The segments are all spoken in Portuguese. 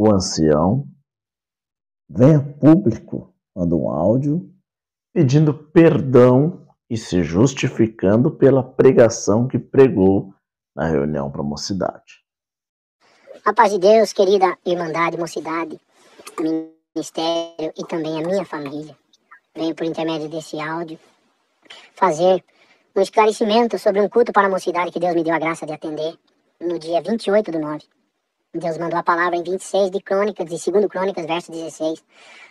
o ancião vem a público, manda um áudio pedindo perdão e se justificando pela pregação que pregou na reunião para a mocidade. A paz de Deus, querida Irmandade, Mocidade, Ministério e também a minha família. Venho por intermédio desse áudio fazer um esclarecimento sobre um culto para a mocidade que Deus me deu a graça de atender no dia 28/9. Deus mandou a palavra em 26 de Crônicas, de 2 Crônicas, verso 16,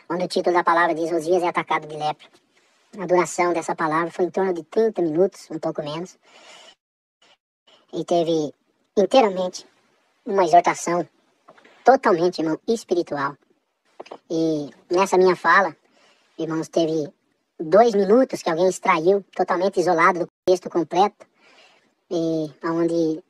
onde o título da palavra diz: Osias é atacado de lepra. A duração dessa palavra foi em torno de 30 minutos, um pouco menos, e teve inteiramente uma exortação totalmente, irmão, espiritual. E nessa minha fala, irmãos, teve 2 minutos que alguém extraiu, totalmente isolado do texto completo, e onde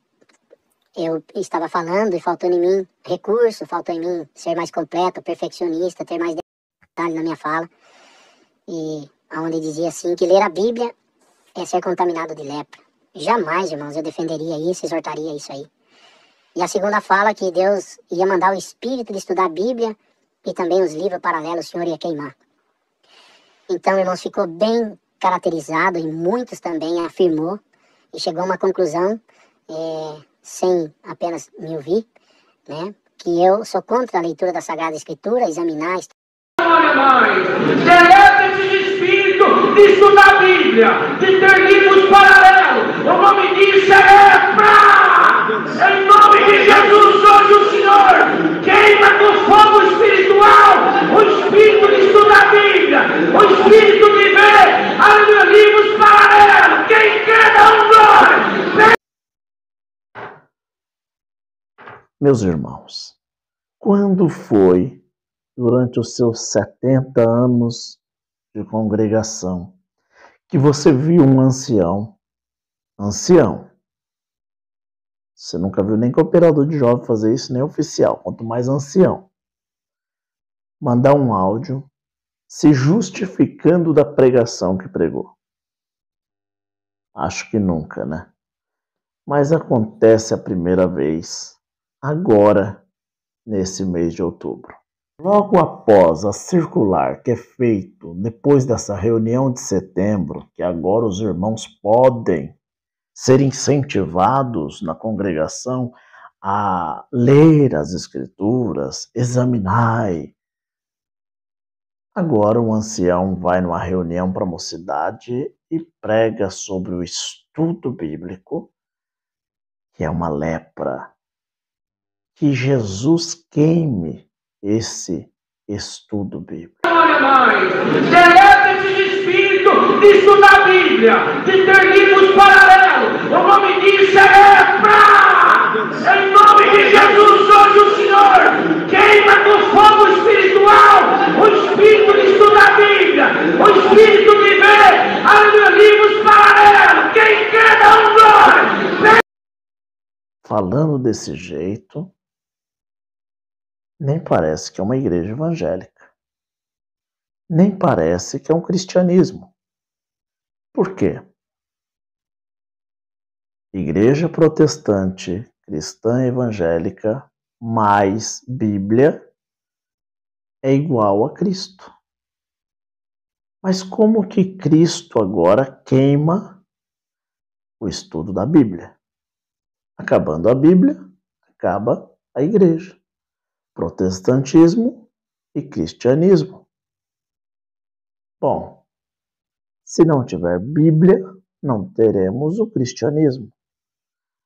eu estava falando e faltou em mim recurso, faltou em mim ser mais completo, perfeccionista, ter mais detalhes na minha fala, e onde dizia assim que ler a Bíblia é ser contaminado de lepra. Jamais, irmãos, eu defenderia isso, exortaria isso aí. E a segunda fala que Deus ia mandar o espírito de estudar a Bíblia e também os livros paralelos o Senhor ia queimar. Então, irmãos, ficou bem caracterizado e muitos também afirmou e chegou a uma conclusão, sem apenas me ouvir, né, que eu sou contra a leitura da Sagrada Escritura, examinar... Deleta esse espírito de estudar a Bíblia, de ter livros paralelos. O nome disso é lepra. Em nome de Jesus, hoje o Senhor queima com fogo espiritual o espírito de estudar a Bíblia, o espírito de ver livros paralelos. Quem quer dar um glória? Meus irmãos, quando foi, durante os seus 70 anos de congregação, que você viu um ancião, você nunca viu nem cooperador de jovem fazer isso, nem oficial, quanto mais ancião, mandar um áudio se justificando da pregação que pregou? Acho que nunca, né? Mas acontece a primeira vez, agora, nesse mês de outubro. Logo após a circular que é feito depois dessa reunião de setembro, que agora os irmãos podem ser incentivados na congregação a ler as Escrituras, examinar. Agora o ancião vai numa reunião para a mocidade e prega sobre o estudo bíblico, que é uma lepra. Que Jesus queime esse estudo bíblico. Deleta esse espírito de estudar a Bíblia, de ter livros paralelos. O nome disso é lepra. Em nome de Jesus, hoje o Senhor queima com fogo espiritual o espírito de estudar a Bíblia, o espírito de ver livros paralelos. Quem quer dar um glória? Falando desse jeito, nem parece que é uma igreja evangélica. Nem parece que é um cristianismo. Por quê? Igreja protestante, cristã evangélica, mais Bíblia é igual a Cristo. Mas como que Cristo agora queima o estudo da Bíblia? Acabando a Bíblia, acaba a igreja. Protestantismo e cristianismo. Bom, se não tiver Bíblia, não teremos o cristianismo.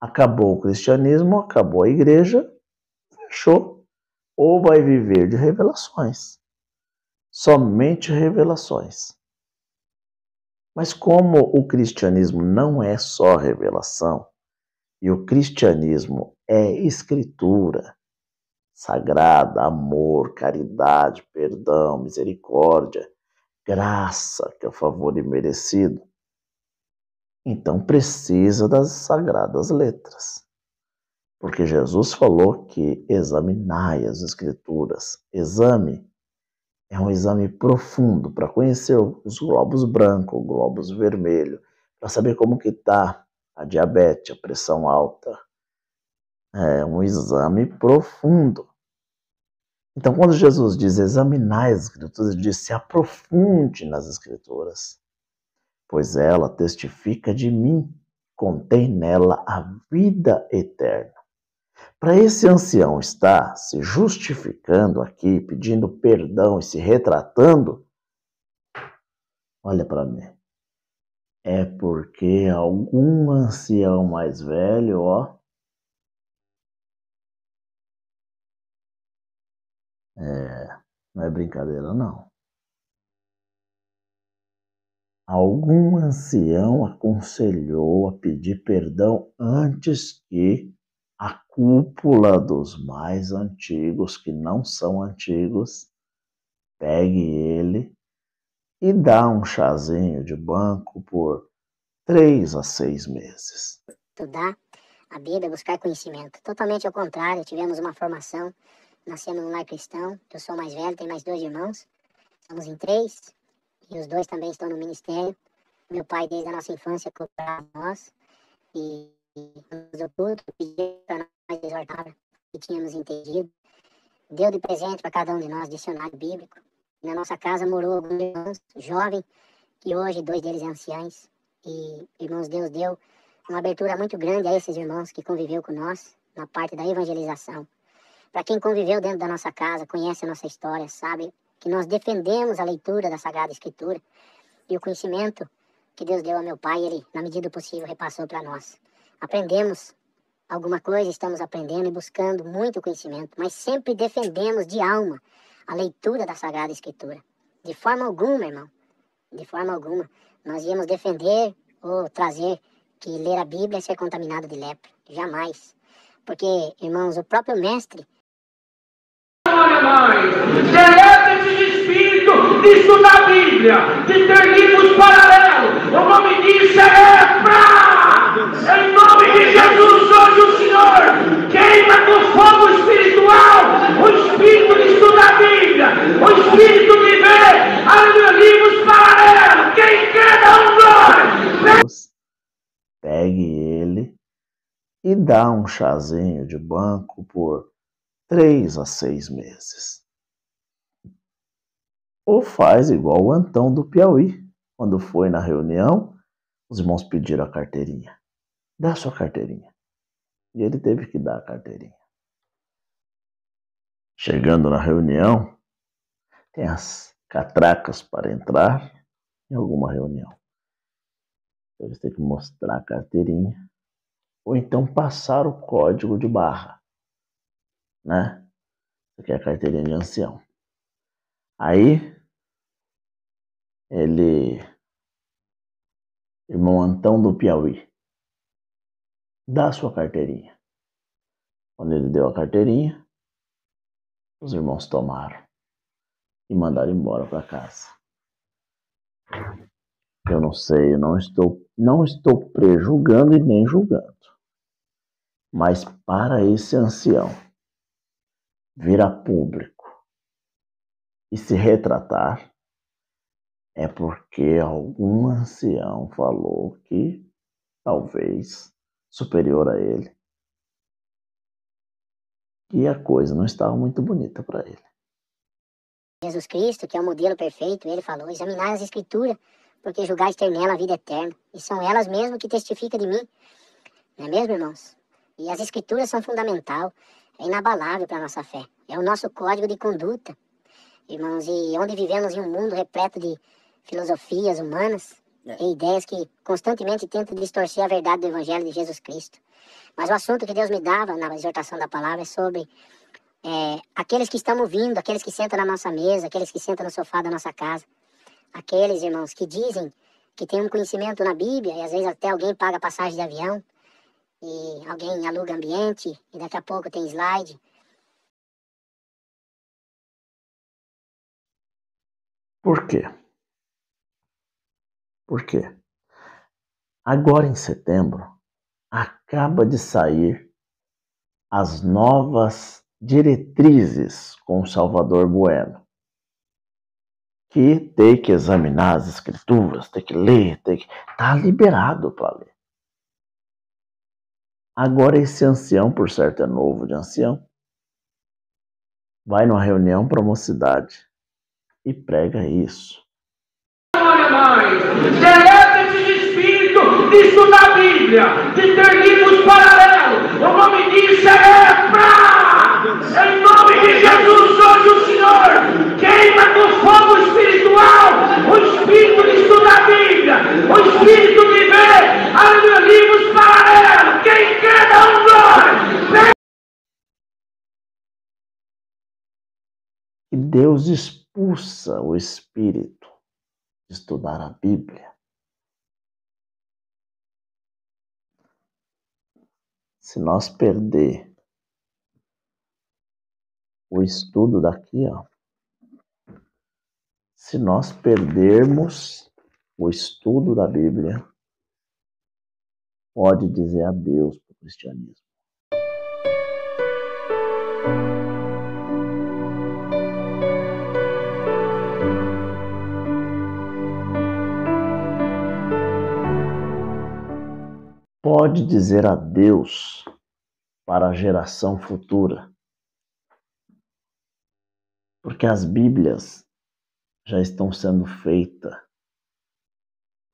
Acabou o cristianismo, acabou a igreja, fechou. Ou vai viver de revelações. Somente revelações. Mas como o cristianismo não é só revelação, e o cristianismo é escritura, sagrada, amor, caridade, perdão, misericórdia, graça, que é o favor imerecido, então precisa das sagradas letras. Porque Jesus falou que examinai as escrituras. Exame é um exame profundo para conhecer os globos brancos, os globos vermelhos, para saber como que está a diabetes, a pressão alta. É um exame profundo. Então, quando Jesus diz examinar as Escrituras, ele diz se aprofunde nas Escrituras, pois ela testifica de mim, contém nela a vida eterna. Para esse ancião estar se justificando aqui, pedindo perdão e se retratando, olha para mim, é porque algum ancião mais velho, não é brincadeira não. Algum ancião aconselhou a pedir perdão antes que a cúpula dos mais antigos, que não são antigos, pegue ele e dá um chazinho de banco por 3 a 6 meses. Estudar a Bíblia, buscar conhecimento. Totalmente ao contrário, tivemos uma formação, nascemos num lar cristão, eu sou mais velho, tenho mais 2 irmãos, somos em 3, e os 2 também estão no ministério. Meu pai, desde a nossa infância, cobrava nós, e nos deu tudo, pediu para nós, exortava, que tínhamos entendido. Deu de presente para cada um de nós dicionário bíblico. Na nossa casa morou alguns irmãos jovens, que hoje 2 deles são anciãos. E, irmãos, Deus deu uma abertura muito grande a esses irmãos que conviveu com nós na parte da evangelização. Para quem conviveu dentro da nossa casa, conhece a nossa história, sabe que nós defendemos a leitura da Sagrada Escritura e o conhecimento que Deus deu a meu pai, ele, na medida do possível, repassou para nós. Aprendemos alguma coisa, estamos aprendendo e buscando muito conhecimento, mas sempre defendemos de alma a leitura da Sagrada Escritura. De forma alguma, irmão, de forma alguma, nós íamos defender ou trazer que ler a Bíblia é ser contaminado de lepra. Jamais. Porque, irmãos, o próprio mestre... Deleta esse espírito de estudar a Bíblia, de ter livros paralelos. O nome disso é lepra. Em nome de Jesus, hoje o Senhor queima com fogo espiritual o espírito de estudar a Bíblia, o espírito de ver livros paralelos. Quem quer dar um glória? Pegue ele e dá um chazinho de banco por 3 a 6 meses. Ou faz igual o Antão do Piauí. Quando foi na reunião, os irmãos pediram a carteirinha. Dá a sua carteirinha. E ele teve que dar a carteirinha. Chegando na reunião, tem as catracas para entrar em alguma reunião. Eles têm que mostrar a carteirinha. Ou então passar o código de barra. Né? Isso aqui é a carteirinha de ancião. Aí, irmão Antão do Piauí, dá a sua carteirinha. Quando ele deu a carteirinha, os irmãos tomaram e mandaram embora para casa. Eu não sei, eu não estou prejulgando e nem julgando. Mas para esse ancião vir a público e se retratar, é porque algum ancião falou que, talvez, superior a ele, que a coisa não estava muito bonita para ele. Jesus Cristo, que é o modelo perfeito, ele falou, examinar as Escrituras, porque julgais ter nela a vida eterna. E são elas mesmo que testificam de mim. Não é mesmo, irmãos? E as Escrituras são fundamental, é inabalável para a nossa fé. É o nosso código de conduta, irmãos. E onde vivemos em um mundo repleto de filosofias humanas e ideias que constantemente tentam distorcer a verdade do Evangelho de Jesus Cristo. Mas o assunto que Deus me dava na exortação da palavra é sobre aqueles que estão ouvindo, aqueles que sentam na nossa mesa, aqueles que sentam no sofá da nossa casa. Aqueles, irmãos, que dizem que tem um conhecimento na Bíblia e às vezes até alguém paga passagem de avião e alguém aluga ambiente e daqui a pouco tem slide. Por quê? Por quê? Agora em setembro, acaba de sair as novas diretrizes com Salvador Bueno, que tem que examinar as Escrituras, tem que ler, tá liberado para ler. Agora esse ancião, por certo é novo de ancião, vai numa reunião para mocidade e prega isso. Olha mais, deleta esse espírito de estudar a Bíblia, de ter livros paralelos. O nome disso é lepra. Em nome de Jesus, hoje o Senhor queima com fogo espiritual o espírito de estudar a Bíblia, o espírito de ver livros paralelos. Quem quer dar um glória? E Deus expulsa o espírito de estudar a Bíblia. Se nós perder o estudo daqui, ó, se nós perdermos o estudo da Bíblia, pode dizer adeus para o cristianismo. Pode dizer adeus para a geração futura. Porque as Bíblias já estão sendo feitas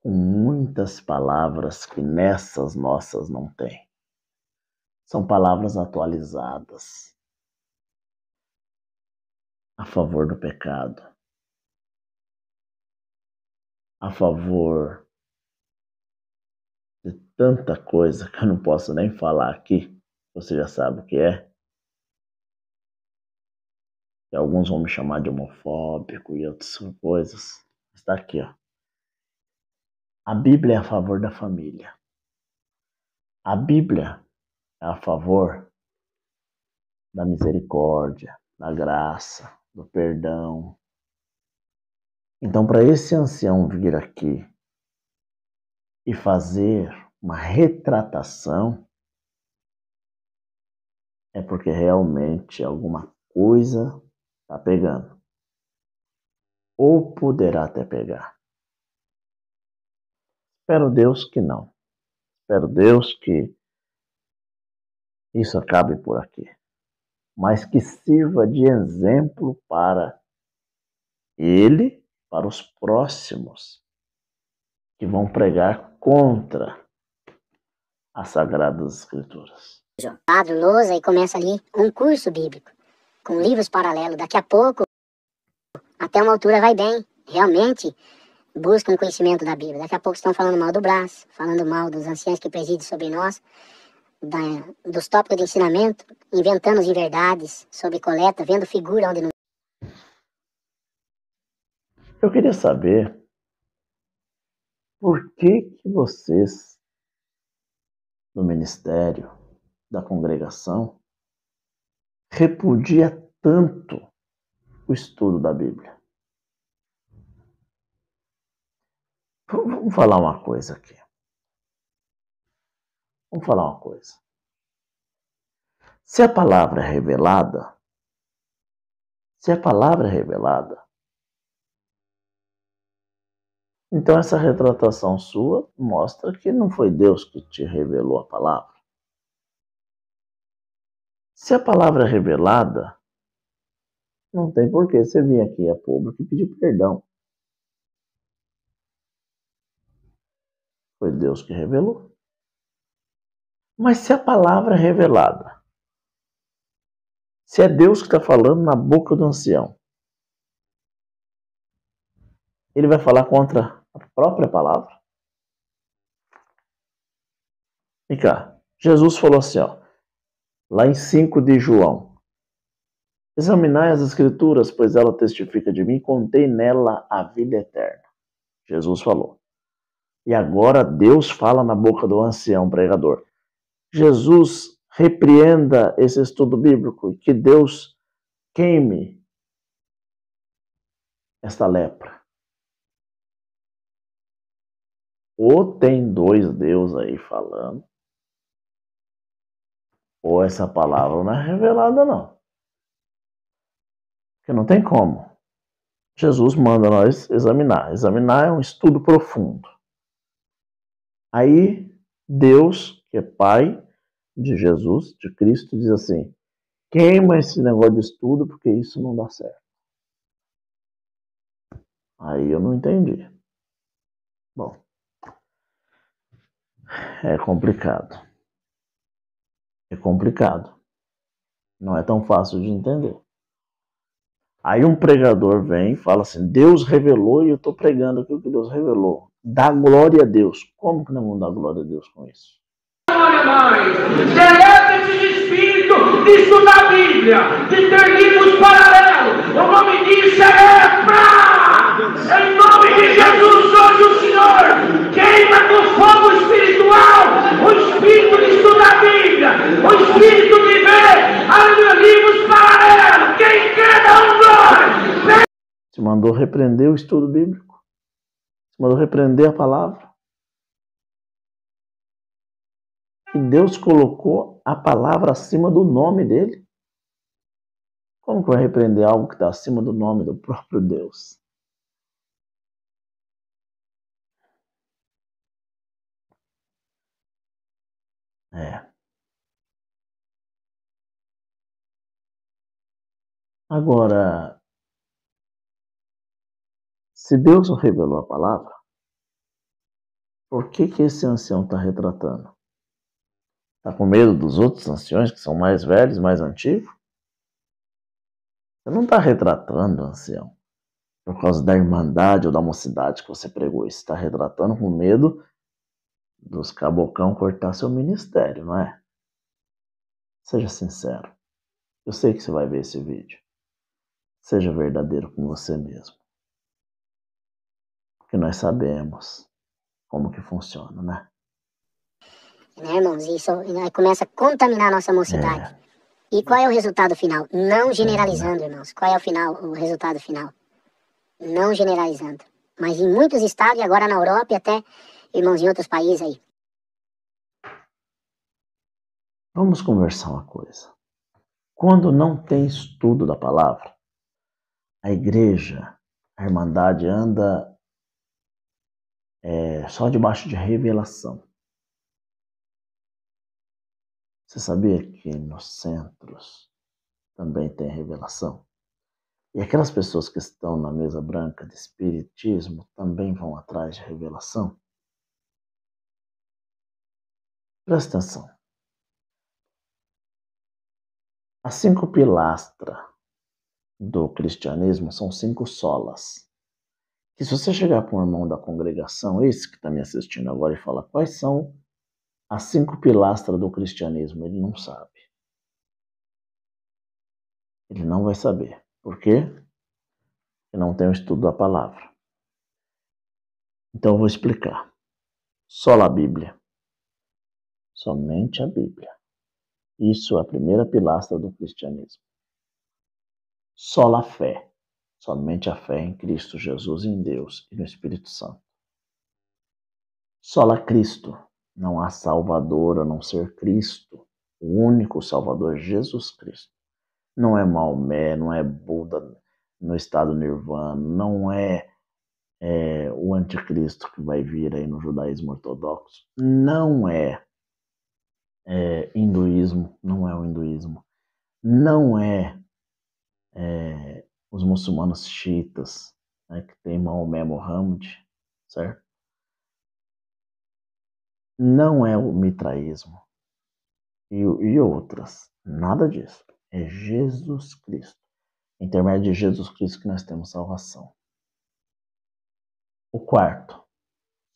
com muitas palavras que nessas nossas não tem. São palavras atualizadas a favor do pecado, a favor de tanta coisa que eu não posso nem falar aqui. Você já sabe o que é. E alguns vão me chamar de homofóbico e outras coisas. Está aqui, ó. A Bíblia é a favor da família. A Bíblia é a favor da misericórdia, da graça, do perdão. Então, para esse ancião vir aqui e fazer uma retratação, é porque realmente alguma coisa está pegando. Ou poderá até pegar. Espero Deus que não. Espero Deus que isso acabe por aqui. Mas que sirva de exemplo para ele, para os próximos que vão pregar contra as Sagradas Escrituras. Padre lousa e começa ali um curso bíblico, com livros paralelos. Daqui a pouco, até uma altura vai bem. Realmente buscam um conhecimento da Bíblia. Daqui a pouco estão falando mal do Brás, falando mal dos anciãos que presidem sobre nós, dos tópicos de ensinamento, inventando as inverdades sobre coleta, vendo figura onde não... Eu queria saber por que vocês, do ministério, da congregação, repudia tanto o estudo da Bíblia. Vamos falar uma coisa aqui. Vamos falar uma coisa. Se a palavra é revelada, então essa retratação sua mostra que não foi Deus que te revelou a palavra. Se a palavra é revelada, não tem por que você vir aqui a público e pedir perdão. Foi Deus que revelou. Mas se a palavra é revelada, se é Deus que está falando na boca do ancião, ele vai falar contra a própria palavra? Vem cá, Jesus falou assim, ó, lá em 5 de João: examinai as Escrituras, pois ela testifica de mim, contém nela a vida eterna. Jesus falou. E agora Deus fala na boca do ancião pregador. Jesus repreenda esse estudo bíblico e que Deus queime esta lepra. Ou tem dois deuses aí falando, ou essa palavra não é revelada não. Porque não tem como. Jesus manda nós examinar. Examinar é um estudo profundo. Aí Deus, que é Pai de Jesus, de Cristo, diz assim: queima esse negócio de estudo porque isso não dá certo. Aí eu não entendi. Bom, é complicado. É complicado. Não é tão fácil de entender. Aí um pregador vem e fala assim, Deus revelou e eu estou pregando aqui o que Deus revelou. Dá glória a Deus. Como que não vamos dar glória a Deus com isso? Olha mais, deleta esse espírito de estudar a Bíblia, de ter livros paralelos. O nome disso é Efra! Em nome de Jesus, hoje o Senhor queima com fogo espiritual o espírito de estudar a Bíblia, o espírito de ver livros paralelos. Quem quer dar um glória? Se mandou repreender o estudo bíblico. Se mandou repreender a palavra. E Deus colocou a palavra acima do nome dele. Como que vai repreender algo que está acima do nome do próprio Deus? Agora, se Deus não revelou a palavra, por que esse ancião está retratando? Está com medo dos outros anciões que são mais velhos, mais antigos? Você não está retratando, ancião, por causa da irmandade ou da mocidade que você pregou. Você está retratando com medo dos cabocão cortar seu ministério, não é? Seja sincero. Eu sei que você vai ver esse vídeo. Seja verdadeiro com você mesmo. Porque nós sabemos como que funciona, né? Né, irmãos? Isso começa a contaminar a nossa mocidade. E qual é o resultado final? Não generalizando, irmãos. Qual é o resultado final? Não generalizando. Mas em muitos estados, e agora na Europa e até, irmãos, em outros países aí. Vamos conversar uma coisa. Quando não tem estudo da palavra, a igreja, a irmandade anda só debaixo de revelação. Você sabia que nos centros também tem revelação? E aquelas pessoas que estão na mesa branca de espiritismo também vão atrás de revelação? Presta atenção. As 5 pilastras do cristianismo são 5 solas. Que se você chegar para um irmão da congregação, esse que está me assistindo agora, e falar quais são as 5 pilastras do cristianismo, ele não sabe. Ele não vai saber. Por quê? Porque não tem o estudo da palavra. Então eu vou explicar. Sola Bíblia. Somente a Bíblia. Isso é a primeira pilastra do cristianismo. Sola fé. Somente a fé em Cristo Jesus, em Deus e no Espírito Santo. Sola Cristo. Não há Salvador a não ser Cristo. O único Salvador, Jesus Cristo. Não é Maomé, não é Buda no estado nirvana, não é o anticristo que vai vir aí no judaísmo ortodoxo. Não é hinduísmo, não é o hinduísmo. Não é os muçulmanos xiitas, né, que tem Maomé Mohammed, certo? Não é o mitraísmo e outras. Nada disso. É Jesus Cristo. Intermédio de Jesus Cristo que nós temos salvação. O quarto,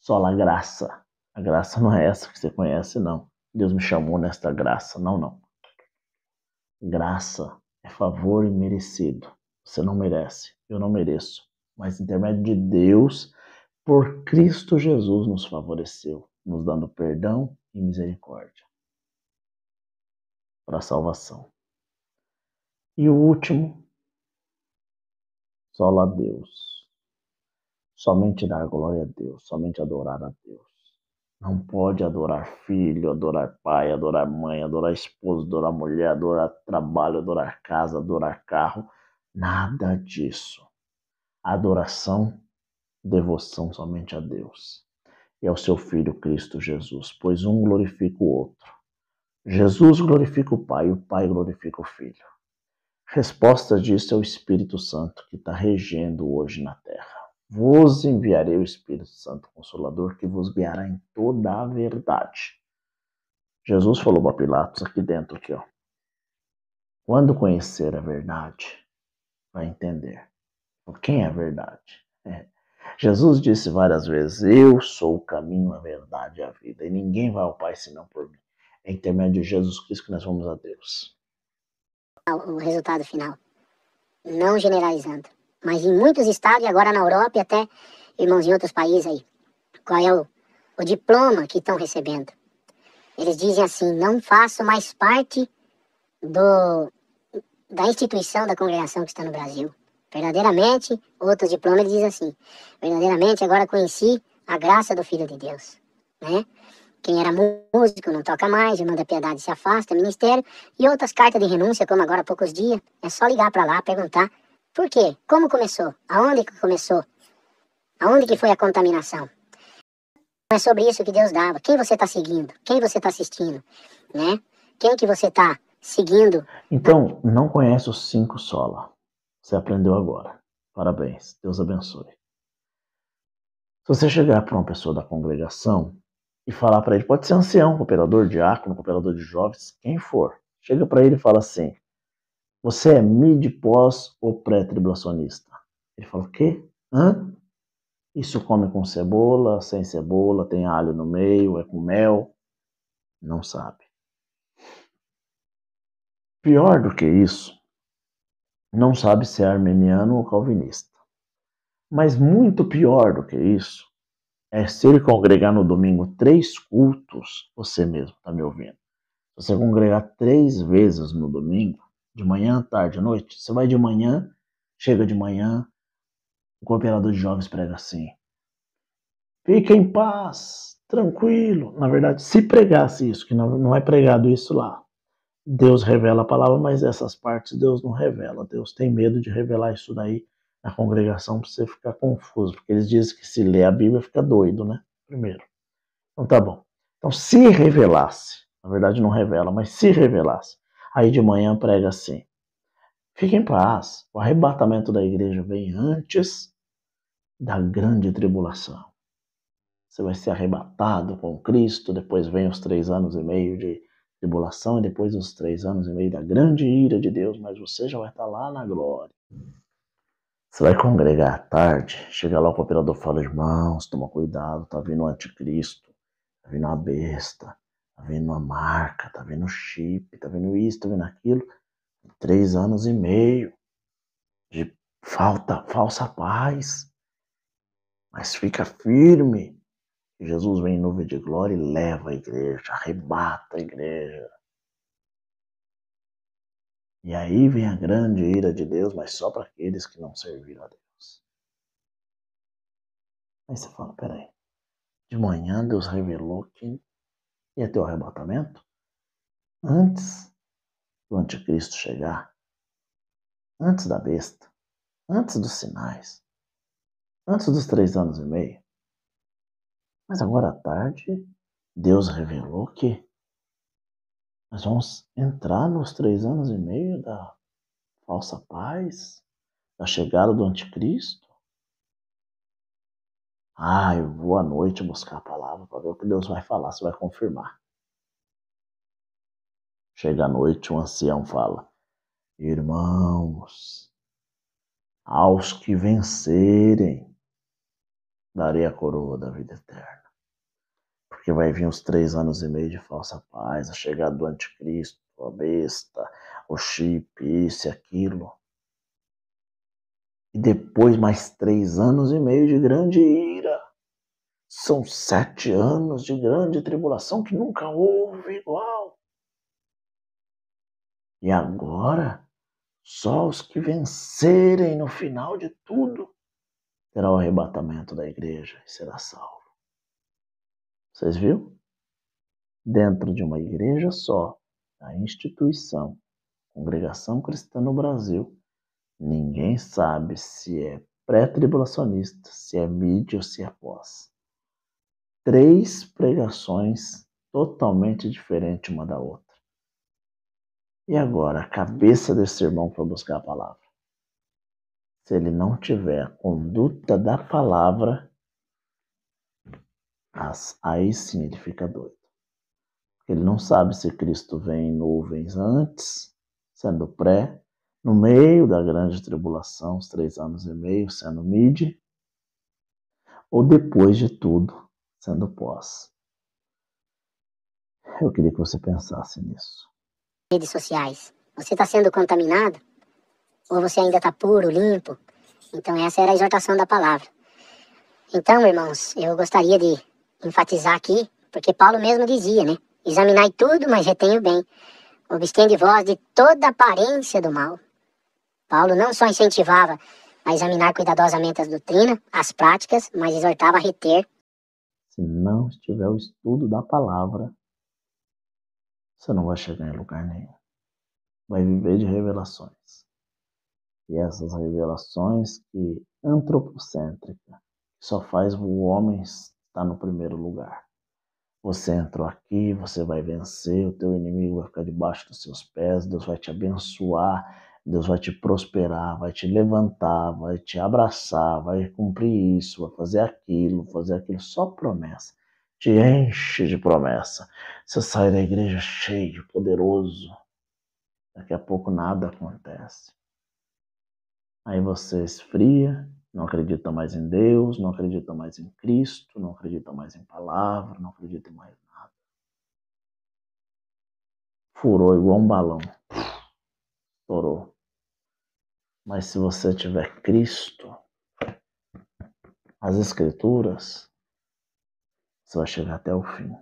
sola graça. A graça não é essa que você conhece, não. Deus me chamou nesta graça. Não, não. Graça é favor imerecido. Você não merece, eu não mereço. Mas intermédio de Deus, por Cristo Jesus nos favoreceu, nos dando perdão e misericórdia para a salvação. E o último, sola Deus. Somente dar glória a Deus, somente adorar a Deus. Não pode adorar filho, adorar pai, adorar mãe, adorar esposo, adorar mulher, adorar trabalho, adorar casa, adorar carro. Nada disso. Adoração, devoção somente a Deus e ao seu Filho Cristo Jesus, pois um glorifica o outro. Jesus glorifica o Pai glorifica o Filho. Resposta disso é o Espírito Santo que está regendo hoje na terra. Vos enviarei o Espírito Santo Consolador que vos guiará em toda a verdade. Jesus falou para Pilatos aqui dentro, aqui, ó. Quando conhecer a verdade, vai entender. Quem é a verdade? Jesus disse várias vezes, eu sou o caminho, a verdade e a vida, e ninguém vai ao Pai senão por mim. É intermédio de Jesus Cristo que nós vamos a Deus. O resultado final, não generalizando, mas em muitos estados, e agora na Europa e até irmãos em outros países aí, qual é o diploma que estão recebendo? Eles dizem assim, não faço mais parte da instituição da congregação que está no Brasil. Verdadeiramente, outro diploma ele diz assim, verdadeiramente agora conheci a graça do Filho de Deus, né? Quem era músico não toca mais, irmã da piedade se afasta, ministério, e outras cartas de renúncia, como agora há poucos dias, é só ligar para lá, perguntar, por quê? Como começou? Aonde que começou? Aonde que foi a contaminação? É sobre isso que Deus dava. Quem você está seguindo? Quem você está assistindo? Né? Quem que você está seguindo? Então, não conhece os 5 sola. Você aprendeu agora. Parabéns. Deus abençoe. Se você chegar para uma pessoa da congregação e falar para ele, pode ser ancião, cooperador, diácono, cooperador de jovens, quem for. Chega para ele e fala assim, você é mid, pós ou pré-tribulacionista? Ele fala, o quê? Hã? Isso come com cebola, sem cebola, tem alho no meio, é com mel? Não sabe. Pior do que isso, não sabe se é armeniano ou calvinista. Mas muito pior do que isso, é se ele congregar no domingo 3 cultos, você mesmo está me ouvindo. Se você congregar 3 vezes no domingo, de manhã, tarde, à noite, você vai de manhã, chega de manhã, o cooperador de jovens prega assim, fica em paz, tranquilo. Na verdade, se pregasse isso, que não é pregado isso lá, Deus revela a palavra, mas essas partes Deus não revela. Deus tem medo de revelar isso daí na congregação para você ficar confuso, porque eles dizem que se lê a Bíblia fica doido, né? Primeiro. Então tá bom. Então se revelasse, na verdade não revela, mas se revelasse, aí de manhã prega assim, fique em paz, o arrebatamento da igreja vem antes da grande tribulação. Você vai ser arrebatado com Cristo, depois vem os 3 anos e meio de tribulação e depois os 3 anos e meio da grande ira de Deus, mas você já vai estar lá na glória. Você vai congregar à tarde, chega lá o cooperador fala, irmãos, toma cuidado, tá vindo o anticristo, tá vindo a besta, tá vindo a marca, tá vindo o chip, tá vindo isso, tá vindo aquilo. 3 anos e meio de falsa paz, mas fica firme. Jesus vem em nuvem de glória e leva a igreja, arrebata a igreja. E aí vem a grande ira de Deus, mas só para aqueles que não serviram a Deus. Aí você fala, peraí, de manhã Deus revelou que ia ter o arrebatamento? Antes do anticristo chegar, antes da besta, antes dos sinais, antes dos 3 anos e meio. Mas agora à tarde, Deus revelou que nós vamos entrar nos 3 anos e meio da falsa paz, da chegada do anticristo. Eu vou à noite buscar a palavra para ver o que Deus vai falar, se vai confirmar. Chega à noite, o ancião fala, irmãos, aos que vencerem, darei a coroa da vida eterna. Porque vai vir os 3 anos e meio de falsa paz, a chegada do anticristo, a besta, o chip, isso e aquilo. E depois mais 3 anos e meio de grande ira. São 7 anos de grande tribulação que nunca houve igual. E agora, só os que vencerem no final de tudo terá o arrebatamento da igreja e será salvo. Vocês viram? Dentro de uma igreja só, a instituição, Congregação Cristã no Brasil, ninguém sabe se é pré-tribulacionista, se é mid ou se é pós. 3 pregações totalmente diferentes uma da outra. E agora, a cabeça desse irmão para buscar a palavra. Se ele não tiver a conduta da palavra, aí sim ele fica doido. Ele não sabe se Cristo vem em nuvens antes, sendo pré, no meio da grande tribulação, os 3 anos e meio, sendo mid, ou depois de tudo, sendo pós. Eu queria que você pensasse nisso. Redes sociais. Você está sendo contaminado? Ou você ainda está puro, limpo? Então essa era a exortação da palavra. Então, irmãos, eu gostaria de enfatizar aqui, porque Paulo mesmo dizia, né? Examinai tudo, mas retém o bem. Obstende vós de toda aparência do mal. Paulo não só incentivava a examinar cuidadosamente as doutrinas, as práticas, mas exortava a reter. Se não estiver o estudo da palavra, você não vai chegar em lugar nenhum. Vai viver de revelações. E essas revelações que antropocêntrica, só faz o homem estar no primeiro lugar. Você entrou aqui, você vai vencer, o teu inimigo vai ficar debaixo dos seus pés, Deus vai te abençoar, Deus vai te prosperar, vai te levantar, vai te abraçar, vai cumprir isso, vai fazer aquilo, só promessa. Te enche de promessa. Você sai da igreja cheio, poderoso. Daqui a pouco nada acontece. Aí você esfria, não acredita mais em Deus, não acredita mais em Cristo, não acredita mais em palavra, não acredita em mais nada. Furou igual um balão. Estourou. Mas se você tiver Cristo, as Escrituras, você vai chegar até o fim.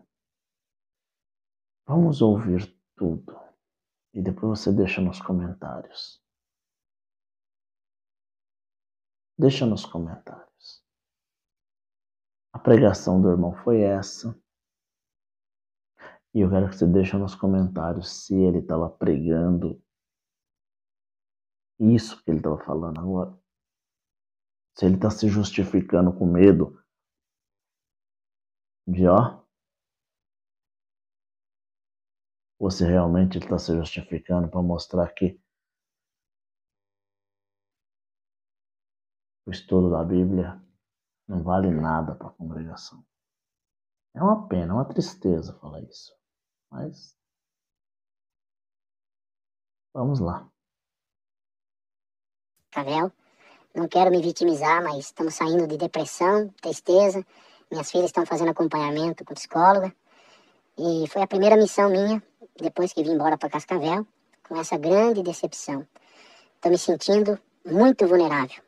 Vamos ouvir tudo. E depois você deixa nos comentários. Deixa nos comentários. A pregação do irmão foi essa. E eu quero que você deixe nos comentários se ele estava pregando isso que ele estava falando agora. Se ele está se justificando com medo de ou se realmente ele está se justificando para mostrar que o estudo da Bíblia não vale nada para a congregação. É uma pena, é uma tristeza falar isso. Mas vamos lá. Cascavel. Não quero me vitimizar, mas estamos saindo de depressão, tristeza. Minhas filhas estão fazendo acompanhamento com psicóloga. E foi a primeira missão minha, depois que vim embora para Cascavel, com essa grande decepção. Estou me sentindo muito vulnerável.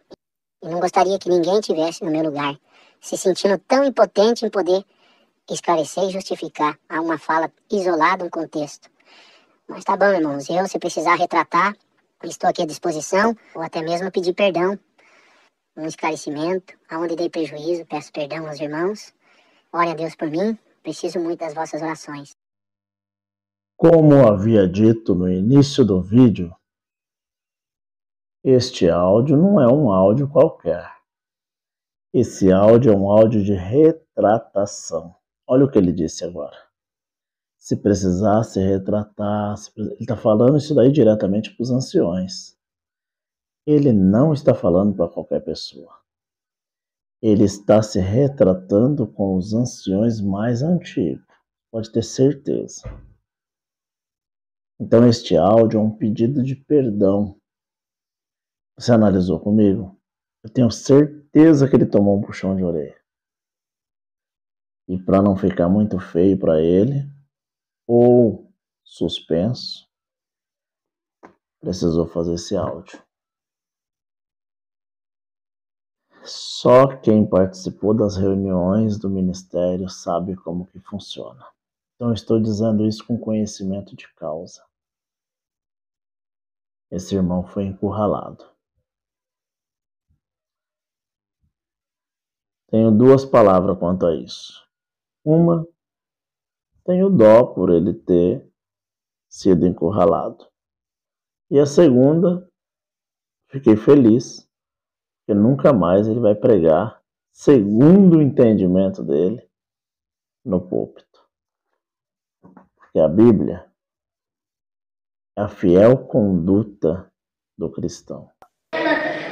E não gostaria que ninguém tivesse no meu lugar, se sentindo tão impotente em poder esclarecer e justificar a uma fala isolada, um contexto. Mas tá bom, irmãos, se precisar retratar, estou aqui à disposição, ou até mesmo pedir perdão, um esclarecimento, aonde dei prejuízo, peço perdão aos irmãos. Orem a Deus por mim, preciso muito das vossas orações. Como havia dito no início do vídeo, este áudio não é um áudio qualquer. Esse áudio é um áudio de retratação. Olha o que ele disse agora. Se precisar se retratar, ele está falando isso daí diretamente para os anciões. Ele não está falando para qualquer pessoa. Ele está se retratando com os anciões mais antigos. Pode ter certeza. Então este áudio é um pedido de perdão. Você analisou comigo? Eu tenho certeza que ele tomou um puxão de orelha. E para não ficar muito feio para ele, ou suspenso, precisou fazer esse áudio. Só quem participou das reuniões do ministério sabe como que funciona. Então estou dizendo isso com conhecimento de causa. Esse irmão foi encurralado. Tenho 2 palavras quanto a isso. Uma, tenho dó por ele ter sido encurralado. E a segunda, fiquei feliz, porque nunca mais ele vai pregar, segundo o entendimento dele, no púlpito. Porque a Bíblia É a fiel conduta do cristão.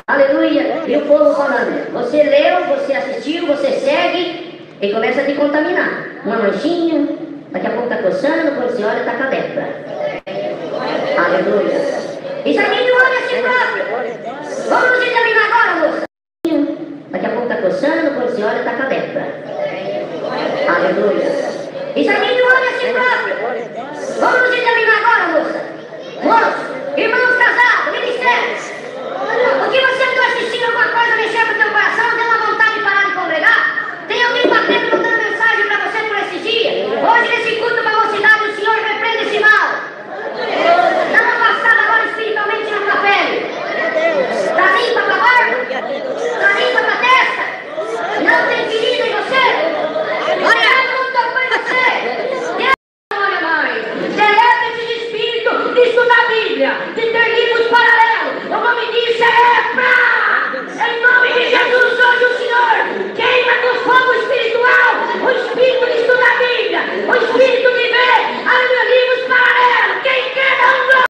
Aleluia. E o povo falando, você leu, você assistiu, você segue e começa a te contaminar. Uma manchinha, daqui a pouco tá coçando, quando você olha tá com a lepra. Aleluia. Isso aqui não olha assim próprio. Vamos nos examinar agora, moça. Daqui a pouco tá coçando, quando você olha tá com a lepra. Aleluia. Isso aqui não olha assim próprio. Vamos nos examinar agora, moça. Moço.